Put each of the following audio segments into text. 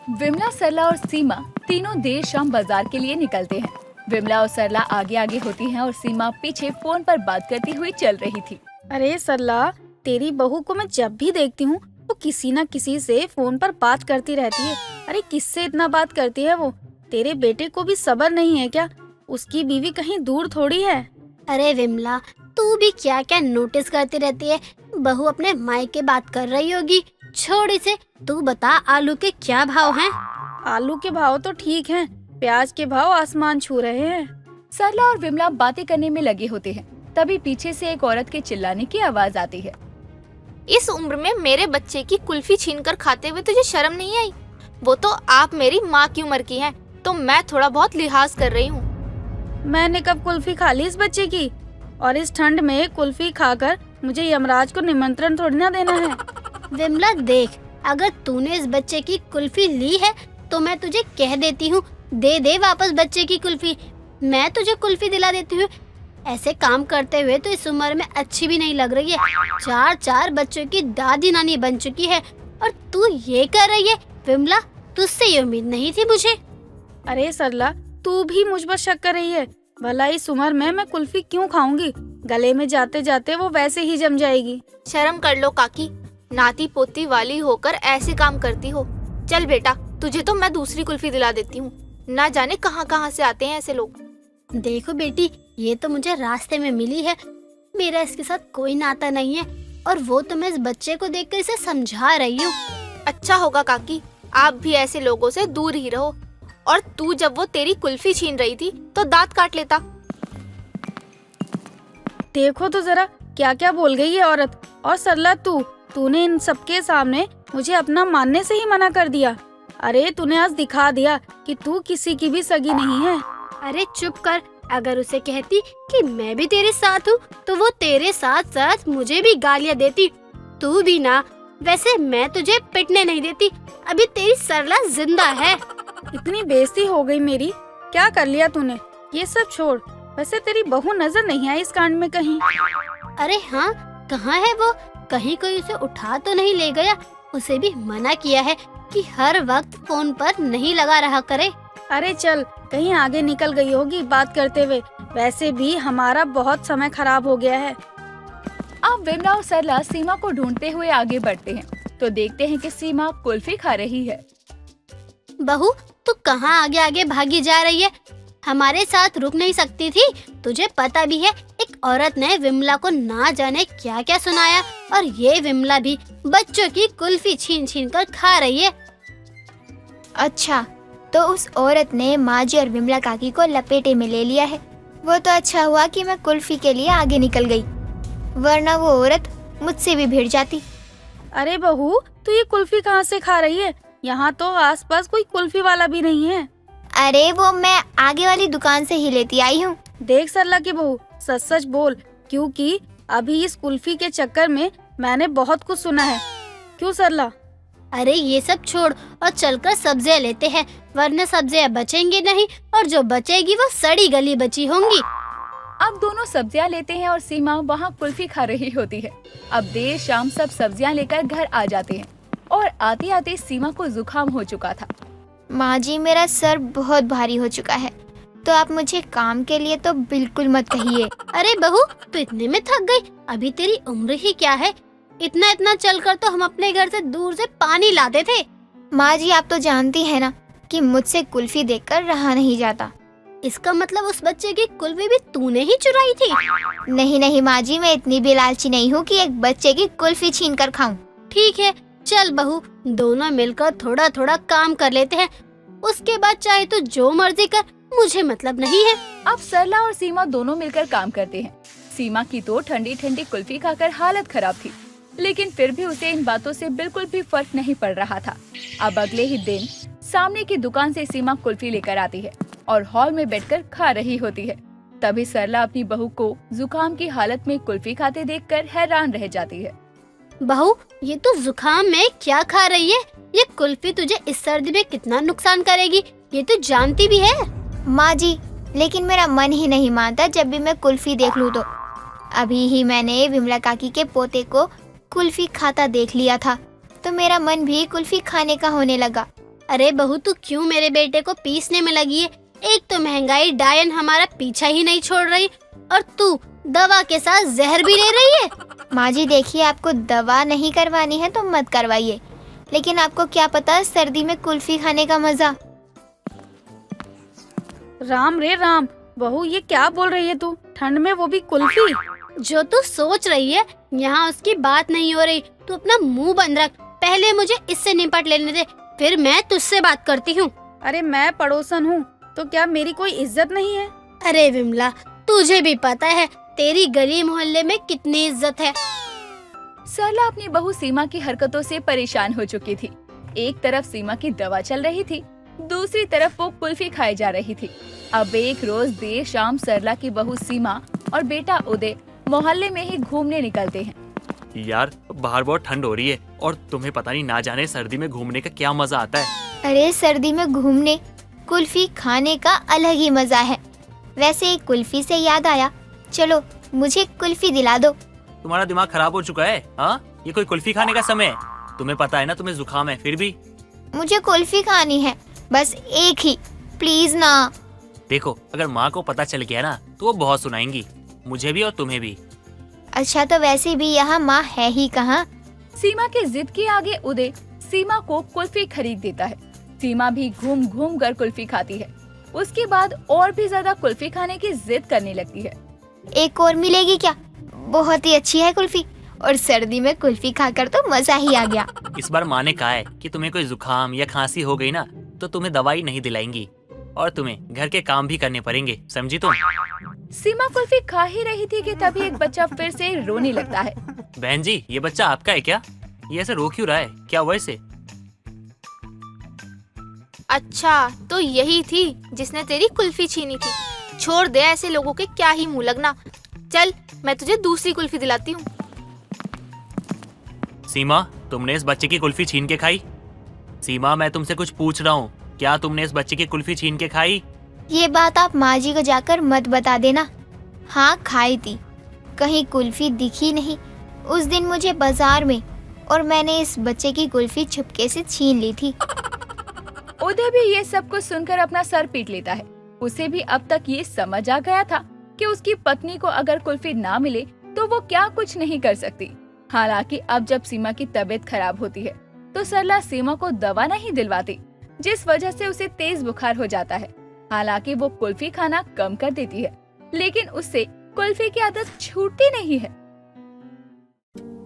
विमला, सरला और सीमा तीनों देर शाम बाजार के लिए निकलते हैं। विमला और सरला आगे आगे होती हैं और सीमा पीछे फोन पर बात करती हुई चल रही थी। अरे सरला, तेरी बहू को मैं जब भी देखती हूँ तो किसी न किसी से फोन पर बात करती रहती है। अरे किससे इतना बात करती है वो? तेरे बेटे को भी सब्र नहीं है क्या? उसकी बीवी कहीं दूर थोड़ी है। अरे विमला, तू भी क्या क्या नोटिस करती रहती है। बहू अपने मायके बात कर रही होगी। छोड़ इसे। तू बता, आलू के क्या भाव हैं? आलू के भाव तो ठीक हैं, प्याज के भाव आसमान छू रहे हैं। सरला और विमला बातें करने में लगे होते हैं। तभी पीछे से एक औरत के चिल्लाने की आवाज आती है। इस उम्र में मेरे बच्चे की कुल्फी छीनकर खाते हुए तुझे शर्म नहीं आई? वो तो आप मेरी माँ की उम्र की हैं, तो मैं थोड़ा बहुत लिहाज कर रही हूँ। मैंने कब कुल्फी खा ली इस बच्चे की? और इस ठंड में कुल्फी खाकर मुझे यमराज को निमंत्रण थोड़ी ना देना है। विमला देख, अगर तूने इस बच्चे की कुल्फी ली है तो मैं तुझे कह देती हूँ, दे दे वापस बच्चे की कुल्फी। मैं तुझे कुल्फी दिला देती हूँ। ऐसे काम करते हुए तो इस उम्र में अच्छी भी नहीं लग रही है। चार चार बच्चों की दादी नानी बन चुकी है और तू ये कर रही है। विमला, तुझसे ये उम्मीद नहीं थी मुझे। अरे सरला, तू भी मुझ पर शक कर रही है? भला इस उम्र में मैं कुल्फी क्यों खाऊंगी? गले में जाते जाते वो वैसे ही जम जाएगी। शर्म कर लो काकी, नाती पोती वाली होकर ऐसे काम करती हो। चल बेटा, तुझे तो मैं दूसरी कुल्फी दिला देती हूँ। ना जाने कहाँ कहाँ से आते हैं ऐसे लोग। देखो बेटी, ये तो मुझे रास्ते में मिली है। मेरा इसके साथ कोई नाता नहीं है और वो तो मैं इस बच्चे को देखकर इसे समझा रही हूँ। अच्छा होगा काकी, आप भी ऐसे लोगों से दूर ही रहो। और तू जब वो तेरी कुल्फी छीन रही थी तो दांत काट लेता। देखो तो जरा क्या क्या बोल गई ये औरत। और सरला, तूने इन सबके सामने मुझे अपना मानने से ही मना कर दिया। अरे तूने आज दिखा दिया कि तू किसी की भी सगी नहीं है। अरे चुप कर। अगर उसे कहती कि मैं भी तेरे साथ हूँ तो वो तेरे साथ साथ मुझे भी गालियाँ देती। तू भी ना। वैसे मैं तुझे पिटने नहीं देती। अभी तेरी सरला जिंदा है। इतनी बेइज्जती हो गई मेरी। क्या कर लिया तूने? ये सब छोड़। वैसे तेरी बहू नजर नहीं आई इस कांड में कहीं? अरे हाँ, कहाँ है वो? कहीं कोई उसे उठा तो नहीं ले गया? उसे भी मना किया है कि हर वक्त फोन पर नहीं लगा रहा करे। अरे चल, कहीं आगे निकल गई होगी बात करते हुए। वैसे भी हमारा बहुत समय खराब हो गया है। अब विमला और सरला सीमा को ढूंढते हुए आगे बढ़ते हैं तो देखते हैं कि सीमा कुल्फी खा रही है। बहू, तू कहाँ आगे आगे भागी जा रही है? हमारे साथ रुक नहीं सकती थी? तुझे पता भी है एक औरत ने विमला को ना जाने क्या क्या सुनाया और ये विमला भी बच्चों की कुल्फी छीन छीन कर खा रही है। अच्छा, तो उस औरत ने माँ जी और विमला काकी को लपेटे में ले लिया है। वो तो अच्छा हुआ कि मैं कुल्फी के लिए आगे निकल गई, वरना वो औरत मुझसे भी भिड़ जाती। अरे बहू, तू ये कुल्फी कहाँ से खा रही है? यहाँ तो आसपास कोई कुल्फी वाला भी नहीं है। अरे वो मैं आगे वाली दुकान से ही लेती आई हूँ। देख सरला की बहू, सच सच बोल, क्योंकि अभी इस कुल्फी के चक्कर में मैंने बहुत कुछ सुना है। क्यों सरला? अरे ये सब छोड़ और चलकर सब्जियाँ लेते हैं, वरना सब्जियाँ बचेंगी नहीं और जो बचेगी वो सड़ी गली बची होंगी। अब दोनों सब्जियां लेते हैं और सीमा वहाँ कुल्फी खा रही होती है। अब देर शाम सब सब्जियां लेकर घर आ जाते हैं और आते आते सीमा को जुकाम हो चुका था। माँ जी, मेरा सर बहुत भारी हो चुका है, तो आप मुझे काम के लिए तो बिल्कुल मत कहिए। अरे बहू, तू इतने में थक गई? अभी तेरी उम्र ही क्या है? इतना इतना चलकर तो हम अपने घर से दूर से पानी लाते थे। माँ जी, आप तो जानती है ना कि मुझसे कुल्फी देखकर रहा नहीं जाता। इसका मतलब उस बच्चे की कुल्फी भी तूने ही चुराई थी? नहीं नहीं माँ जी, मैं इतनी भी लालची नहीं हूँ कि एक बच्चे की कुल्फी छीन कर खाऊं। ठीक है, चल बहू, दोनों मिलकर थोड़ा थोड़ा काम कर लेते हैं। उसके बाद चाहे तो जो मर्जी कर, मुझे मतलब नहीं है। अब सरला और सीमा दोनों मिलकर काम करते हैं। सीमा की तो ठंडी ठंडी कुल्फी खाकर हालत खराब थी, लेकिन फिर भी उसे इन बातों से बिल्कुल भी फर्क नहीं पड़ रहा था। अब अगले ही दिन सामने की दुकान से सीमा कुल्फी लेकर आती है और हॉल में बैठकर खा रही होती है। तभी सरला अपनी बहू को जुकाम की हालत में कुल्फी खाते देखकर हैरान रह जाती है। बहू, ये तो जुकाम में क्या खा रही है? ये कुल्फी तुझे इस सर्दी में कितना नुकसान करेगी, ये तो जानती भी है। माँ जी, लेकिन मेरा मन ही नहीं मानता जब भी मैं कुल्फी देख लूँ तो। अभी ही मैंने विमला काकी के पोते को कुल्फी खाता देख लिया था, तो मेरा मन भी कुल्फी खाने का होने लगा। अरे बहू, तू क्यों मेरे बेटे को पीसने में लगी है? एक तो महंगाई डायन हमारा पीछा ही नहीं छोड़ रही, और तू दवा के साथ जहर भी ले रही है। माँ जी देखिए, आपको दवा नहीं करवानी है तो मत करवाइए, लेकिन आपको क्या पता सर्दी में कुल्फी खाने का मजा। राम रे राम, बहू ये क्या बोल रही है तू? ठंड में वो भी कुल्फी? जो तू सोच रही है यहाँ उसकी बात नहीं हो रही। तू अपना मुंह बंद रख, पहले मुझे इससे निपट लेने दे, फिर मैं तुझसे बात करती हूँ। अरे मैं पड़ोसन हूँ तो क्या मेरी कोई इज्जत नहीं है? अरे विमला, तुझे भी पता है तेरी गली मोहल्ले में कितनी इज्जत है। सरला अपनी बहू सीमा की हरकतों से परेशान हो चुकी थी। एक तरफ सीमा की दवा चल रही थी, दूसरी तरफ वो कुल्फी खाई जा रही थी। अब एक रोज देर शाम सरला की बहू सीमा और बेटा उदय मोहल्ले में ही घूमने निकलते हैं। यार बाहर बहुत ठंड हो रही है और तुम्हें पता नहीं ना जाने सर्दी में घूमने का क्या मजा आता है। अरे सर्दी में घूमने, कुल्फी खाने का अलग ही मजा है। वैसे एक कुल्फी से याद आया, चलो मुझे कुल्फी दिला दो। तुम्हारा दिमाग खराब हो चुका है? हाँ, ये कोई कुल्फी खाने का समय है? तुम्हें पता है ना तुम्हें जुकाम है, फिर भी। मुझे कुल्फी खानी है, बस एक ही, प्लीज ना। देखो, अगर माँ को पता चल गया ना तो वो बहुत सुनाएंगी, मुझे भी और तुम्हें भी। अच्छा तो वैसे भी यहाँ माँ है ही कहाँ। सीमा के जिद के आगे उदय सीमा को कुल्फी खरीद देता है। सीमा भी घूम घूम कर कुल्फी खाती है। उसके बाद और भी ज्यादा कुल्फी खाने की जिद करने लगती है। एक और मिलेगी क्या? बहुत ही अच्छी है कुल्फी, और सर्दी में कुल्फी खाकर तो मजा ही आ गया। इस बार माँ ने कहा है कि तुम्हें कोई जुकाम या खांसी हो गई ना तो तुम्हें दवाई नहीं दिलाएंगी और तुम्हें घर के काम भी करने पड़ेंगे, समझी तुम? सीमा कुल्फी खा ही रही थी कि तभी एक बच्चा फिर से रोने लगता है। बहन जी, ये बच्चा आपका है क्या? ये ऐसे रो क्यों रहा है? क्या हुआ इसे? अच्छा, तो यही थी जिसने तेरी कुल्फी छीनी थी। छोड़ दे, ऐसे लोगों के क्या ही मुंह लगना। चल, मैं तुझे दूसरी कुल्फी दिलाती हूँ। सीमा, तुमने इस बच्चे की कुल्फी छीन के खाई? सीमा, मैं तुमसे कुछ पूछ रहा हूँ, क्या तुमने इस बच्चे की कुल्फी छीन के खाई? ये बात आप माँ जी को जाकर मत बता देना। हाँ खाई थी, कहीं कुल्फी दिखी नहीं उस दिन मुझे बाजार में, और मैंने इस बच्चे की कुल्फी छुपके से छीन ली थी। उदय भी ये सब कुछ सुनकर अपना सर पीट लेता है। उसे भी अब तक ये समझ आ गया था कि उसकी पत्नी को अगर कुल्फी ना मिले तो वो क्या कुछ नहीं कर सकती। हालांकि अब जब सीमा की तबीयत खराब होती है तो सरला सीमा को दवा नहीं दिलवाती, जिस वजह से उसे तेज बुखार हो जाता है। हालांकि वो कुल्फी खाना कम कर देती है, लेकिन उससे कुल्फी की आदत छूटती नहीं है।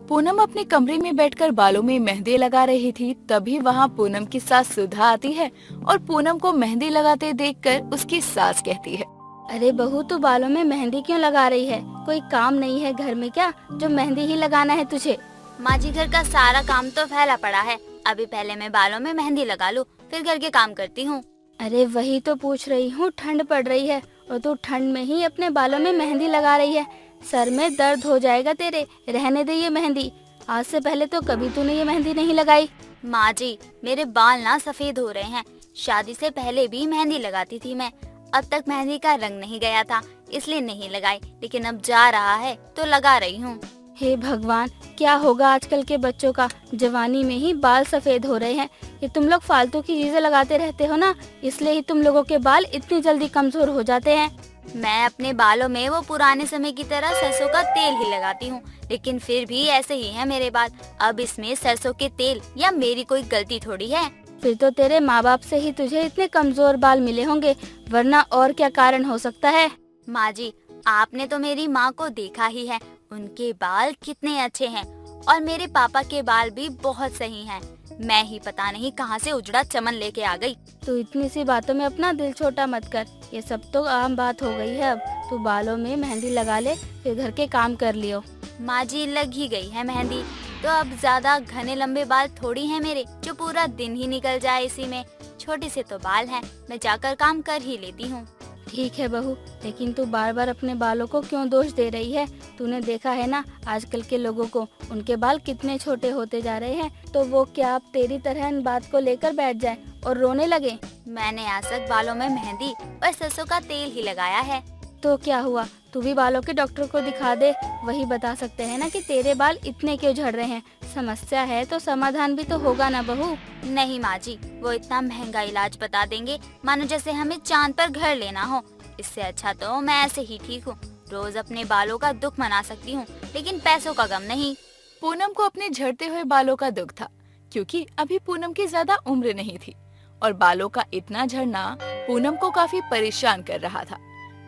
पूनम अपने कमरे में बैठकर बालों में मेहंदी लगा रही थी। तभी वहाँ पूनम की सास सुधा आती है और पूनम को मेहंदी लगाते देखकर उसकी सास कहती है, अरे बहू, तू बालों में मेहंदी क्यों लगा रही है? कोई काम नहीं है घर में क्या जो मेहंदी ही लगाना है तुझे? माँ जी, घर का सारा काम तो फैला पड़ा है, अभी पहले मैं बालों में मेहंदी लगा लूं, फिर घर के काम करती हूँ। अरे वही तो पूछ रही हूँ, ठंड पड़ रही है और तू ठंड में ही अपने बालों में मेहंदी लगा रही है। सर में दर्द हो जाएगा तेरे, रहने दे ये मेहंदी। आज से पहले तो कभी तूने ये मेहंदी नहीं लगाई। माँ जी, मेरे बाल ना सफेद हो रहे हैं, शादी से पहले भी मेहंदी लगाती थी मैं, अब तक मेहंदी का रंग नहीं गया था इसलिए नहीं लगाई, लेकिन अब जा रहा है तो लगा रही हूँ। हे भगवान, क्या होगा आजकल के बच्चों का, जवानी में ही बाल सफेद हो रहे हैं। ये तुम लोग फालतू की चीजें लगाते रहते हो ना, इसलिए ही तुम लोगों के बाल इतनी जल्दी कमजोर हो जाते हैं। मैं अपने बालों में वो पुराने समय की तरह सरसों का तेल ही लगाती हूँ, लेकिन फिर भी ऐसे ही हैं मेरे बाल। अब इसमें सरसों के तेल या मेरी कोई गलती थोड़ी है। फिर तो तेरे माँ बाप से ही तुझे इतने कमजोर बाल मिले होंगे, वरना और क्या कारण हो सकता है? माँ जी, आपने तो मेरी माँ को देखा ही है, उनके बाल कितने अच्छे हैं और मेरे पापा के बाल भी बहुत सही हैं। मैं ही पता नहीं कहाँ से उजड़ा चमन लेके आ गई। तू इतनी सी बातों में अपना दिल छोटा मत कर, ये सब तो आम बात हो गई है। अब तू बालों में मेहंदी लगा ले, फिर घर के काम कर लियो। माँ जी, लग ही गई है मेहंदी, तो अब ज्यादा घने लंबे बाल थोड़ी हैं मेरे जो पूरा दिन ही निकल जाए इसी में। छोटे से तो बाल हैं, मैं जाकर काम कर ही लेती हूँ। ठीक है बहू, लेकिन तू बार बार अपने बालों को क्यों दोष दे रही है? तूने देखा है ना आजकल के लोगों को, उनके बाल कितने छोटे होते जा रहे हैं, तो वो क्या अब तेरी तरह इन बात को लेकर बैठ जाए और रोने लगे? मैंने आज तक बालों में मेहंदी और सरसों का तेल ही लगाया है। तो क्या हुआ, तू भी बालों के डॉक्टर को दिखा दे, वही बता सकते हैं ना कि तेरे बाल इतने क्यों झड़ रहे हैं। समस्या है तो समाधान भी तो होगा ना बहू। नहीं माँ जी, वो इतना महंगा इलाज बता देंगे मानो जैसे हमें चांद पर घर लेना हो। इससे अच्छा तो मैं ऐसे ही ठीक हूँ, रोज अपने बालों का दुख मना सकती हूँ, लेकिन पैसों का गम नहीं। पूनम को अपने झड़ते हुए बालों का दुख था, क्योंकि अभी पूनम की ज्यादा उम्र नहीं थी और बालों का इतना झड़ना पूनम को काफी परेशान कर रहा था।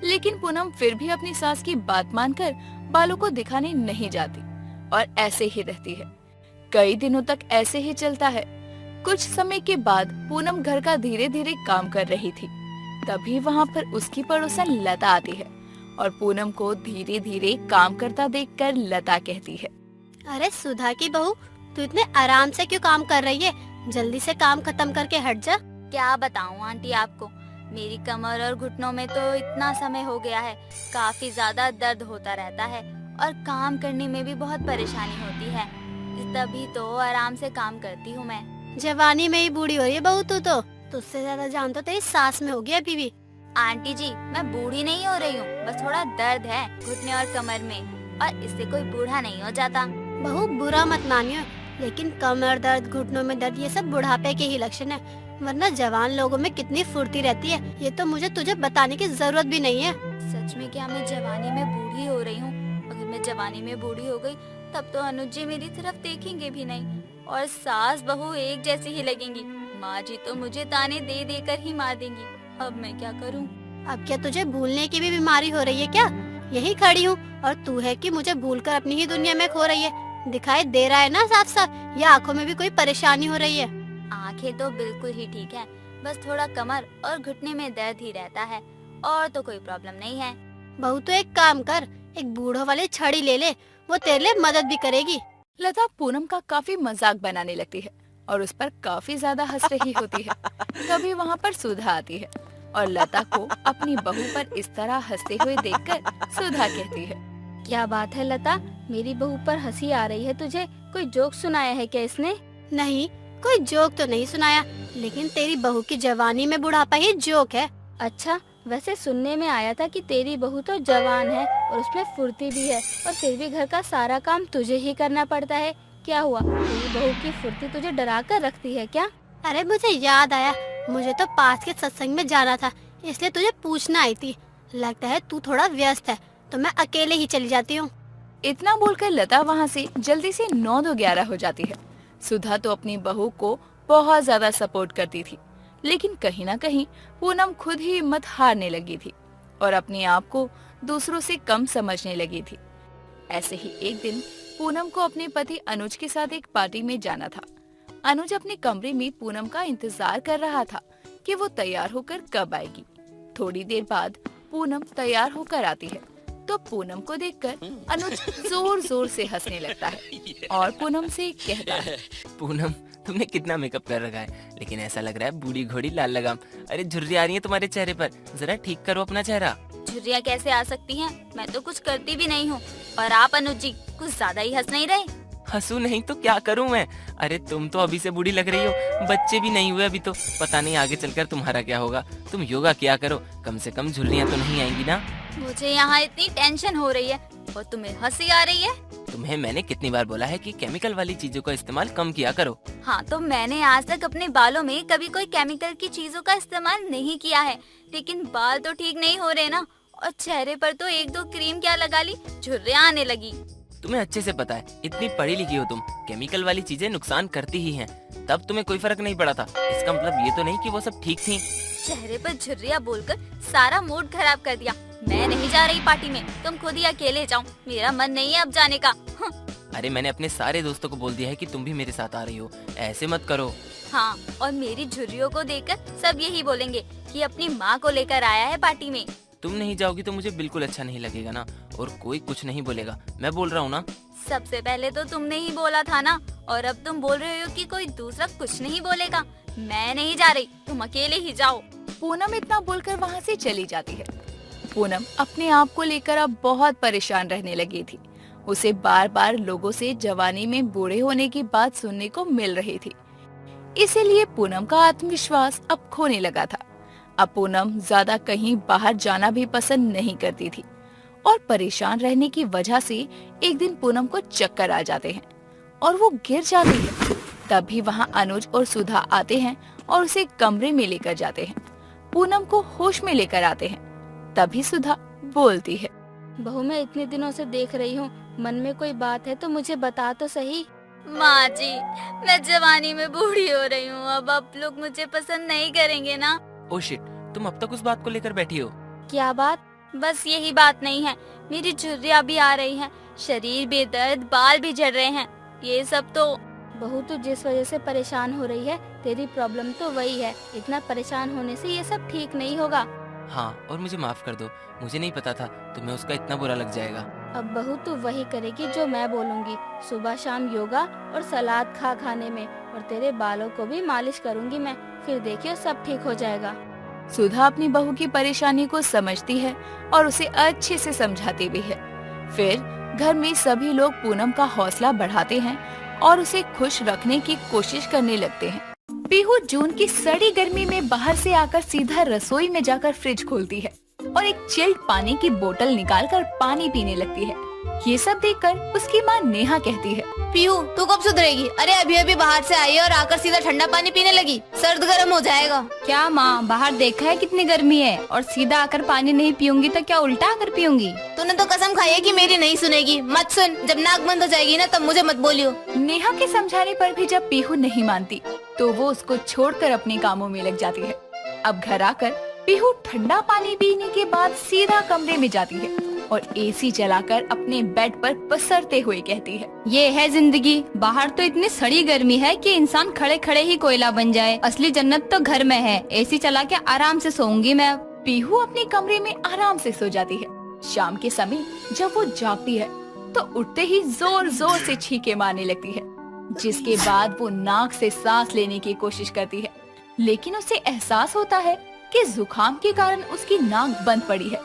लेकिन पूनम फिर भी अपनी सास की बात मानकर बालों को दिखाने नहीं जाती और ऐसे ही रहती है। कई दिनों तक ऐसे ही चलता है। कुछ समय के बाद पूनम घर का धीरे धीरे काम कर रही थी। तभी वहाँ पर उसकी पड़ोसन लता आती है और पूनम को धीरे धीरे काम करता देखकर लता कहती है, अरे सुधा की बहू, तू इतने आराम से क्यों काम कर रही है? जल्दी से काम खत्म करके हट जा। क्या बताऊँ आंटी आपको, मेरी कमर और घुटनों में तो इतना समय हो गया है, काफी ज्यादा दर्द होता रहता है और काम करने में भी बहुत परेशानी होती है। तभी तो आराम से काम करती हूँ मैं। जवानी में ही बूढ़ी हो रही है बहू तू तो। तुझसे ज्यादा जान तो तेरी सास में होगी अभी भी। आंटी जी, मैं बूढ़ी नहीं हो रही हूँ, बस थोड़ा दर्द है घुटने और कमर में, और इससे कोई बूढ़ा नहीं हो जाता। बहू बुरा मत मानियो, लेकिन कमर दर्द, घुटनों में दर्द, ये सब बुढ़ापे के ही लक्षण है, वरना जवान लोगों में कितनी फुर्ती रहती है, ये तो मुझे तुझे बताने की जरूरत भी नहीं है। सच में क्या मैं जवानी में बूढ़ी हो रही हूँ? अगर मैं जवानी में बूढ़ी हो गई तब तो अनुज जी मेरी तरफ देखेंगे भी नहीं और सास बहू एक जैसी ही लगेंगी। माँ जी तो मुझे ताने दे देकर ही मार देंगी। अब मैं क्या करूँ? अब क्या तुझे भूलने की भी बीमारी हो रही है क्या? यही खड़ी हूँ और तू है कि मुझे भूलकर अपनी ही दुनिया में खो रही है। दिखाई दे रहा है ना साफ साफ, या आँखों में भी कोई परेशानी हो रही है? आंखें तो बिल्कुल ही ठीक है, बस थोड़ा कमर और घुटने में दर्द ही रहता है, और तो कोई प्रॉब्लम नहीं है। बहू तो एक काम कर, एक बूढ़ों वाली छड़ी ले ले, वो तेरे लिए मदद भी करेगी। लता पूनम का काफी मजाक बनाने लगती है और उस पर काफी ज्यादा हंस रही होती है। तभी वहाँ पर सुधा आती है और लता को अपनी बहू पर इस तरह हंसते हुए देखकर सुधा कहती है, क्या बात है लता, मेरी बहू पर हंसी आ रही है तुझे? कोई जोक सुनाया है क्या इसने? नहीं, कोई जोक तो नहीं सुनाया, लेकिन तेरी बहू की जवानी में बुढ़ापा ही जोक है। अच्छा, वैसे सुनने में आया था कि तेरी बहू तो जवान है और उसमें फुर्ती भी है, और फिर भी घर का सारा काम तुझे ही करना पड़ता है। क्या हुआ, तेरी बहू की फुर्ती तुझे डरा कर रखती है क्या? अरे मुझे याद आया, मुझे तो पास के सत्संग में जाना था, इसलिए तुझे पूछना आई थी। लगता है तू थोड़ा व्यस्त है, तो मैं अकेले ही चली जाती हूँ। इतना बोलकर लता वहाँ से जल्दी से 9-11 हो जाती है। सुधा तो अपनी बहू को बहुत ज्यादा सपोर्ट करती थी, लेकिन कहीं ना कहीं पूनम खुद ही हिम्मत हारने लगी थी और अपने आप को दूसरों से कम समझने लगी थी। ऐसे ही एक दिन पूनम को अपने पति अनुज के साथ एक पार्टी में जाना था। अनुज अपने कमरे में पूनम का इंतजार कर रहा था कि वो तैयार होकर कब आएगी। थोड़ी देर बाद पूनम तैयार होकर आती है तो पूनम को देखकर अनुज जोर जोर से हंसने लगता है और पूनम से कहता है, पूनम, तुमने कितना मेकअप कर रखा है, लेकिन ऐसा लग रहा है बूढ़ी घोड़ी लाल लगाम। अरे झुर्रियाँ आ रही है तुम्हारे चेहरे पर, जरा ठीक करो अपना चेहरा। झुर्रियाँ कैसे आ सकती हैं? मैं तो कुछ करती भी नहीं हूँ, और आप अनुज जी कुछ ज्यादा ही हंस नहीं रहे? हंसू नहीं तो क्या करूं मैं? अरे तुम तो अभी से बूढ़ी लग रही हो, बच्चे भी नहीं हुए अभी तो, पता नहीं आगे चलकर तुम्हारा क्या होगा। तुम योगा किया करो, कम से कम झुर्रियाँ तो नहीं आएंगी ना। मुझे यहाँ इतनी टेंशन हो रही है और तुम्हें हंसी आ रही है। तुम्हें मैंने कितनी बार बोला है कि केमिकल वाली चीजों का इस्तेमाल कम किया करो। हाँ, तो मैंने आज तक अपने बालों में कभी कोई केमिकल की चीजों का इस्तेमाल नहीं किया है, लेकिन बाल तो ठीक नहीं हो रहे ना, और चेहरे पर तो 1-2 क्रीम क्या लगा ली, झुर्रियाँ आने लगी। तुम्हें अच्छे से पता है, इतनी पढ़ी लिखी हो तुम, केमिकल वाली चीजें नुकसान करती ही हैं। तब तुम्हें कोई फर्क नहीं पड़ा था, इसका मतलब ये तो नहीं कि वो सब ठीक थी। चेहरे पर झुर्रियाँ बोलकर सारा मूड खराब कर दिया। मैं नहीं जा रही पार्टी में, तुम खुद ही अकेले जाओ, मेरा मन नहीं है अब जाने का। अरे मैंने अपने सारे दोस्तों को बोल दिया है कि तुम भी मेरे साथ आ रही हो, ऐसे मत करो। हाँ, और मेरी झुर्रियों को देखकर सब यही बोलेंगे कि अपनी माँ को लेकर आया है पार्टी में। तुम नहीं जाओगी तो मुझे बिल्कुल अच्छा नहीं लगेगा ना, और कोई कुछ नहीं बोलेगा, मैं बोल रहा हूँ ना। सबसे पहले तो तुमने ही बोला था ना, और अब तुम बोल रहे हो कि कोई दूसरा कुछ नहीं बोलेगा। मैं नहीं जा रही, तुम अकेले ही जाओ। पूनम इतना बोलकर वहाँ से चली जाती है। पूनम अपने आप को लेकर अब बहुत परेशान रहने लगी थी। उसे बार बार लोगों से जवानी में बूढ़े होने की बात सुनने को मिल रही थी, इसीलिए पूनम का आत्मविश्वास अब खोने लगा था। अब पूनम ज्यादा कहीं बाहर जाना भी पसंद नहीं करती थी और परेशान रहने की वजह से एक दिन पूनम को चक्कर आ जाते हैं और वो गिर जाती है। तभी वहाँ अनुज और सुधा आते हैं और उसे कमरे में लेकर जाते हैं। पूनम को होश में लेकर आते हैं। तभी सुधा बोलती है, बहू मैं इतने दिनों से देख रही हूँ, मन में कोई बात है तो मुझे बता तो सही। माँ जी, मैं जवानी में बूढ़ी हो रही हूँ, अब आप लोग मुझे पसंद नहीं करेंगे ना। ओ शिट, तुम अब तक उस बात को लेकर बैठी हो? क्या बात? बस यही बात नहीं है, मेरी झुर्रियाँ भी आ रही हैं, शरीर भी दर्द, बाल भी झड़ रहे हैं। ये सब तो बहू तू जिस वजह से परेशान हो रही है, तेरी प्रॉब्लम तो वही है। इतना परेशान होने से ये सब ठीक नहीं होगा। हाँ, और मुझे माफ कर दो, मुझे नहीं पता था तुम्हें उसका इतना बुरा लग जाएगा। अब बहू तू वही करेगी जो मैं बोलूँगी। सुबह शाम योगा और सलाद खा खाने में, और तेरे बालों को भी मालिश करूँगी मैं। फिर देखियो सब ठीक हो जाएगा। सुधा अपनी बहू की परेशानी को समझती है और उसे अच्छे से समझाती भी है। फिर घर में सभी लोग पूनम का हौसला बढ़ाते हैं और उसे खुश रखने की कोशिश करने लगते हैं। पीहू जून की सड़ी गर्मी में बाहर से आकर सीधा रसोई में जाकर फ्रिज खोलती है और एक चिल्ड पानी की बोतल निकालकर पानी पीने लगती है। ये सब देखकर उसकी माँ नेहा कहती है, पीहू तू कब सुधरेगी? अरे अभी अभी बाहर से आई है और आकर सीधा ठंडा पानी पीने लगी, सर्द गर्म हो जाएगा। क्या माँ, बाहर देखा है कितनी गर्मी है, और सीधा आकर पानी नहीं पीऊंगी तो क्या उल्टा आकर पीऊंगी? तूने तो कसम खाई है कि मेरी नहीं सुनेगी। मत सुन, जब नाक बंद हो जाएगी ना तब मुझे मत बोलियो। नेहा के समझाने पर भी जब पीहू नहीं मानती तो वो उसको छोड़कर अपने कामों में लग जाती है। अब घर आकर पीहू ठंडा पानी पीने के बाद सीधा कमरे में जाती है और एसी चलाकर अपने बेड पर पसरते हुए कहती है, ये है जिंदगी। बाहर तो इतनी सड़ी गर्मी है कि इंसान खड़े खड़े ही कोयला बन जाए। असली जन्नत तो घर में है। एसी चला के आराम से सोऊंगी मैं। पीहू अपने कमरे में आराम से सो जाती है। शाम के समय जब वो जागती है तो उठते ही जोर जोर से छींके मारने लगती है, जिसके बाद वो नाक से सांस लेने की कोशिश करती है, लेकिन उसे एहसास होता है कि जुकाम के कारण उसकी नाक बंद पड़ी है।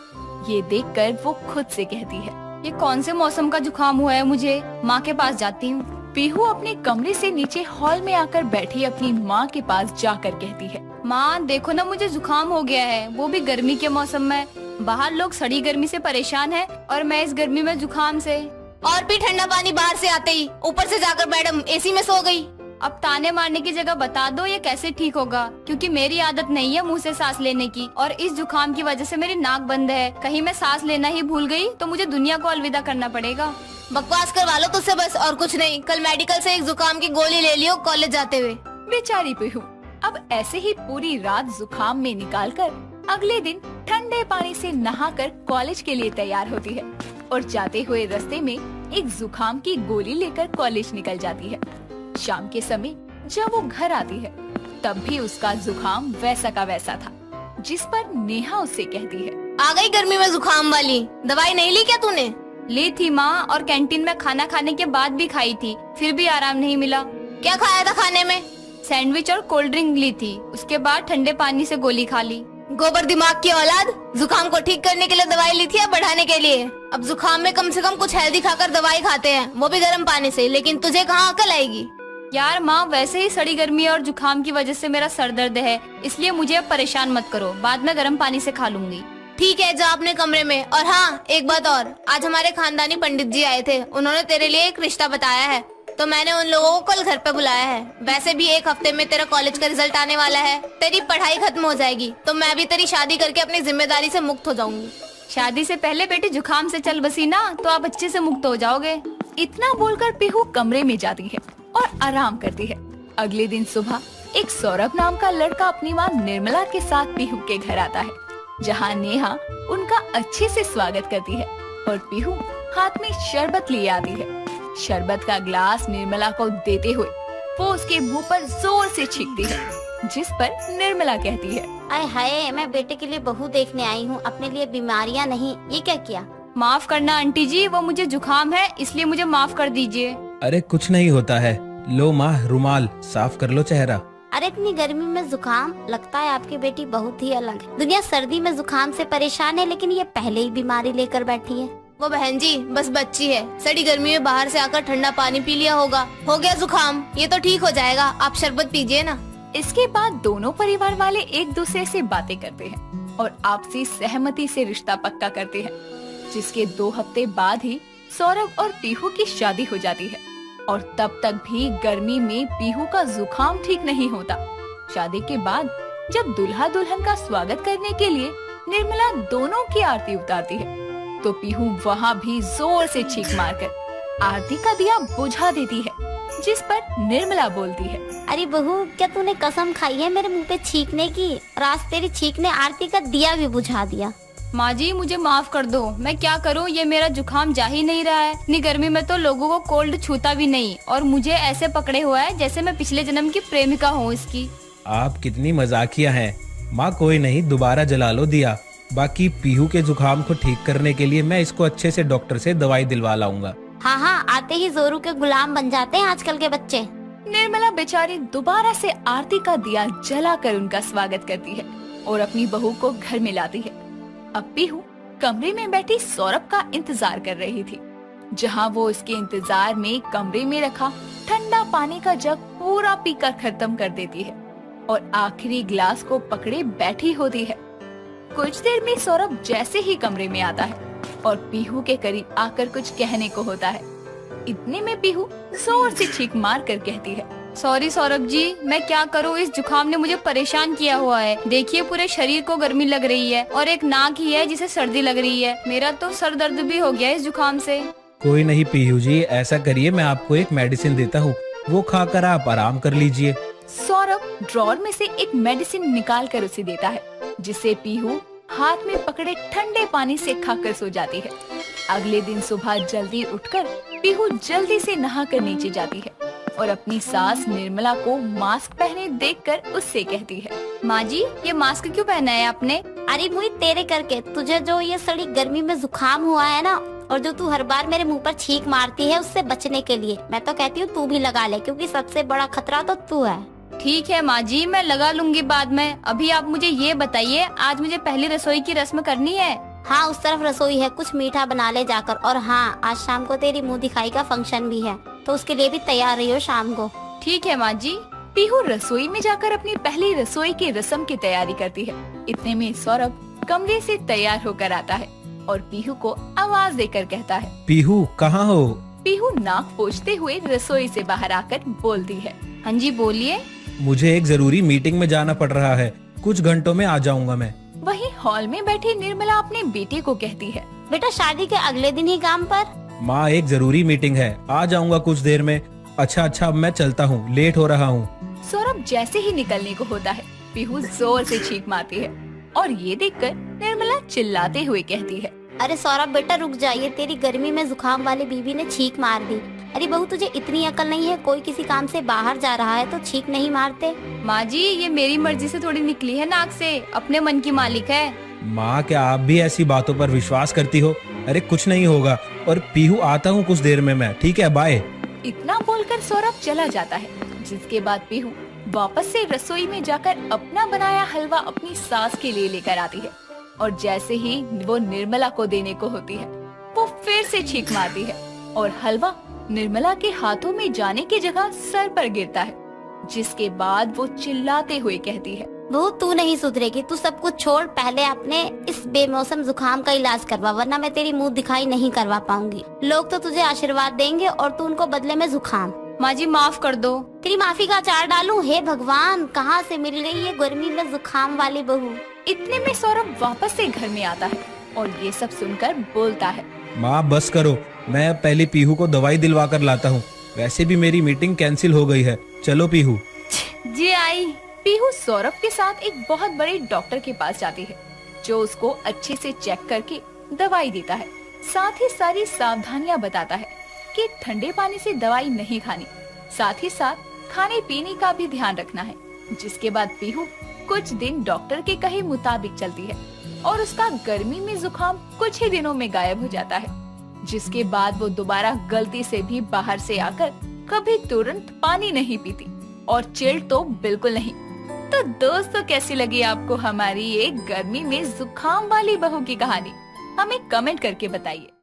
ये देखकर वो खुद से कहती है, ये कौन से मौसम का जुकाम हुआ है मुझे? माँ के पास जाती हूँ। पीहू अपने कमरे से नीचे हॉल में आकर बैठी अपनी माँ के पास जाकर कहती है, माँ देखो ना, मुझे जुकाम हो गया है, वो भी गर्मी के मौसम में। बाहर लोग सड़ी गर्मी से परेशान हैं और मैं इस गर्मी में जुकाम से। और भी ठंडा पानी बाहर से आते ही ऊपर से जाकर मैडम एसी में सो गई। अब ताने मारने की जगह बता दो ये कैसे ठीक होगा, क्योंकि मेरी आदत नहीं है मुंह से सांस लेने की, और इस जुकाम की वजह से मेरी नाक बंद है। कहीं मैं सांस लेना ही भूल गई तो मुझे दुनिया को अलविदा करना पड़ेगा। बकवास करवा लो तुझसे बस, और कुछ नहीं। कल मेडिकल से एक जुकाम की गोली ले लियो कॉलेज जाते हुए। बेचारी पीहू अब ऐसे ही पूरी रात जुकाम में निकालकर अगले दिन ठंडे पानी से नहाकर कॉलेज के लिए तैयार होती है और जाते हुए रास्ते में एक जुकाम की गोली लेकर कॉलेज निकल जाती है। शाम के समय जब वो घर आती है तब भी उसका जुकाम वैसा का वैसा था, जिस पर नेहा उससे कहती है, आ गई गर्मी में जुकाम वाली, दवाई नहीं ली क्या तूने? ली थी माँ, और कैंटीन में खाना खाने के बाद भी खाई थी, फिर भी आराम नहीं मिला। क्या खाया था खाने में? सैंडविच और कोल्ड ड्रिंक ली थी, उसके बाद ठंडे पानी से गोली खा ली। गोबर दिमाग की औलाद, जुकाम को ठीक करने के लिए दवाई ली थी या बढ़ाने के लिए? अब जुकाम में कम से कम कुछ हेल्दी खाकर दवाई खाते हैं, वो भी गर्म पानी से। लेकिन तुझे कहाँ अकल आएगी? यार माँ, वैसे ही सड़ी गर्मी और जुकाम की वजह से मेरा सर दर्द है, इसलिए मुझे अब परेशान मत करो। बाद में गर्म पानी से खा लूंगी। ठीक है, जा अपने कमरे में। और हाँ, एक बात और, आज हमारे खानदानी पंडित जी आए थे, उन्होंने तेरे लिए एक रिश्ता बताया है, तो मैंने उन लोगों को कल घर पे बुलाया है। वैसे भी एक हफ्ते में तेरा कॉलेज का रिजल्ट आने वाला है, तेरी पढ़ाई खत्म हो जाएगी, तो मैं भी तेरी शादी करके अपनी जिम्मेदारी से मुक्त हो जाऊंगी। शादी से पहले बेटी जुकाम से चल बसी ना, तो आप अच्छे से मुक्त हो जाओगे। इतना बोलकर पीहू कमरे में जाती है और आराम करती है। अगले दिन सुबह एक सौरभ नाम का लड़का अपनी माँ निर्मला के साथ पीहू के घर आता है, जहाँ नेहा उनका अच्छे से स्वागत करती है और पीहू हाथ में शरबत लिए आती है। शरबत का ग्लास निर्मला को देते हुए वो उसके मुंह पर जोर से छींकती है, जिस पर निर्मला कहती है, आय हाय, मैं बेटे के लिए बहू देखने आई हूँ, अपने लिए बीमारियाँ नहीं। ये क्या किया? माफ करना आंटी जी, वो मुझे जुकाम है, इसलिए मुझे माफ कर दीजिए। अरे कुछ नहीं होता है, लो माँ रुमाल साफ कर लो चेहरा। अरे इतनी गर्मी में जुकाम, लगता है आपकी बेटी बहुत ही अलग है। दुनिया सर्दी में जुकाम से परेशान है, लेकिन ये पहले ही बीमारी लेकर बैठी है। वो बहन जी बस बच्ची है, सड़ी गर्मी में बाहर से आकर ठंडा पानी पी लिया होगा, हो गया जुकाम, ये तो ठीक हो जाएगा, आप शरबत पीजिए ना। इसके बाद दोनों परिवार वाले एक दूसरे से बातें करते हैं और आपसी सहमति से रिश्ता पक्का करते हैं, जिसके 2 हफ्ते बाद ही सौरभ और पीहू की शादी हो जाती है। और तब तक भी गर्मी में पीहू का जुकाम ठीक नहीं होता। शादी के बाद जब दुल्हा दुल्हन का स्वागत करने के लिए निर्मला दोनों की आरती उतारती है तो पीहू वहाँ भी जोर से छींक मारकर आरती का दिया बुझा देती है, जिस पर निर्मला बोलती है, अरे बहू, क्या तूने कसम खाई है मेरे मुंह पे छींकने की? और आज तेरी छींक ने आरती का दिया भी बुझा दिया। माँ जी मुझे माफ कर दो, मैं क्या करूँ, ये मेरा जुकाम जा ही नहीं रहा है। इतनी गर्मी में तो लोगों को कोल्ड छूता भी नहीं और मुझे ऐसे पकड़े हुआ है जैसे मैं पिछले जन्म की प्रेमिका हूँ इसकी। आप कितनी मजाकिया हैं। माँ कोई नहीं, दोबारा जला लो दिया। बाकी पीहू के जुकाम को ठीक करने के लिए मैं इसको अच्छे से डॉक्टर से दवाई दिलवा लाऊंगा। हाँ हाँ, आते ही जोरू के गुलाम बन जाते हैं आजकल के बच्चे। निर्मला बेचारी दोबारा से आरती का दिया जलाकर उनका स्वागत करती है और अपनी बहू को घर में लाती है। अब पीहू कमरे में बैठी सौरभ का इंतजार कर रही थी, जहाँ वो इसके इंतजार में कमरे में रखा ठंडा पानी का जग पूरा पीकर खत्म कर देती है और आखिरी ग्लास को पकड़े बैठी होती है। कुछ देर में सौरभ जैसे ही कमरे में आता है और पीहू के करीब आकर कुछ कहने को होता है, इतने में पीहू जोर से छींक मार कर कहती है, सॉरी सौरभ जी, मैं क्या करूँ, इस जुकाम ने मुझे परेशान किया हुआ है। देखिए पूरे शरीर को गर्मी लग रही है और एक नाक ही है जिसे सर्दी लग रही है। मेरा तो सर दर्द भी हो गया इस जुकाम से। कोई नहीं पीहू जी, ऐसा करिए, मैं आपको एक मेडिसिन देता हूँ, वो खाकर आप आराम कर लीजिए। सौरभ ड्रॉर में से एक मेडिसिन निकाल कर उसे देता है, जिसे पीहू हाथ में पकड़े ठंडे पानी से खाकर सो जाती है। अगले दिन सुबह जल्दी उठकर पीहू जल्दी से नहाकर नीचे जाती है और अपनी सास निर्मला को मास्क पहने देखकर उससे कहती है, माँ जी ये मास्क क्यों पहना है आपने? अरे मुई तेरे करके, तुझे जो ये सड़ी गर्मी में जुकाम हुआ है ना, और जो तू हर बार मेरे मुंह पर छींक मारती है, उससे बचने के लिए मैं तो कहती हूँ तू भी लगा ले, क्योंकि सबसे बड़ा खतरा तो तू है। ठीक है माँ जी, मैं लगा लूंगी बाद में। अभी आप मुझे ये बताइए, आज मुझे पहली रसोई की रस्म करनी है। हाँ, उस तरफ रसोई है, कुछ मीठा बना ले जाकर। और हाँ, आज शाम को तेरी मुंह दिखाई का फंक्शन भी है, तो उसके लिए भी तैयार रही हो शाम को। ठीक है माँ जी। पीहू रसोई में जाकर अपनी पहली रसोई की रस्म की तैयारी करती है। इतने में सौरभ कमरे से तैयार होकर आता है और पीहू को आवाज देकर कहता है, पीहू कहाँ हो? पीहू नाक पोंछते हुए रसोई से बाहर आकर बोलती है, हाँ जी बोलिए। मुझे एक जरूरी मीटिंग में जाना पड़ रहा है, कुछ घंटों में आ जाऊंगा मैं। वहीं हॉल में बैठी निर्मला अपने बेटे को कहती है, बेटा शादी के अगले दिन ही काम पर। माँ एक जरूरी मीटिंग है, आ जाऊंगा कुछ देर में। अच्छा अच्छा, अब मैं चलता हूँ, लेट हो रहा हूँ। सौरभ जैसे ही निकलने को होता है, पीहू जोर से छींक मारती है और ये देखकर निर्मला चिल्लाते हुए कहती है, अरे सौरभ बेटा रुक जाइए, तेरी गर्मी में जुकाम वाली बीवी ने छींक मार दी। अरे बहू तुझे इतनी अकल नहीं है, कोई किसी काम से बाहर जा रहा है तो छींक नहीं मारते। माँ जी ये मेरी मर्जी से थोड़ी निकली है नाक से, अपने मन की मालिक है। माँ क्या आप भी ऐसी बातों पर विश्वास करती हो? अरे कुछ नहीं होगा, और पीहू आता हूँ कुछ देर में मैं, ठीक है, बाय। इतना बोलकर सौरभ चला जाता है, जिसके बाद पीहू वापस से रसोई में जाकर अपना बनाया हलवा अपनी सास के लिए लेकर आती है और जैसे ही वो निर्मला को देने को होती है, वो फिर से छींक मारती है और हलवा निर्मला के हाथों में जाने की जगह सर पर गिरता है, जिसके बाद वो चिल्लाते हुए कहती है, बहू तू नहीं सुधरेगी, तू सब कुछ छोड़, पहले अपने इस बेमौसम जुकाम का इलाज करवा, वरना मैं तेरी मुंह दिखाई नहीं करवा पाऊंगी। लोग तो तुझे आशीर्वाद देंगे और तू उनको बदले में जुकाम। माँ जी माफ कर दो। तेरी माफी का अचार डालूं? हे भगवान, कहाँ से मिल गई ये गर्मी में जुकाम वाली बहू। इतने में सौरभ वापस से घर में आता है और ये सब सुनकर बोलता है, माँ बस करो, मैं पहले पीहू को दवाई दिलवा कर लाता हूँ, वैसे भी मेरी मीटिंग कैंसिल हो गई है। चलो पीहू। जी आई। पीहू सौरभ के साथ एक बहुत बड़े डॉक्टर के पास जाती है, जो उसको अच्छे से चेक करके दवाई देता है, साथ ही सारी सावधानियां बताता है कि ठंडे पानी से दवाई नहीं खानी, साथ ही साथ खाने पीने का भी ध्यान रखना है। जिसके बाद पीहू कुछ दिन डॉक्टर के कहे मुताबिक चलती है और उसका गर्मी में जुकाम कुछ ही दिनों में गायब हो जाता है, जिसके बाद वो दोबारा गलती से भी बाहर से आकर कभी तुरंत पानी नहीं पीती और चिल्ड तो बिल्कुल नहीं। तो दोस्तों कैसी लगी आपको हमारी एक गर्मी में जुकाम वाली बहू की कहानी? हमें कमेंट करके बताइए।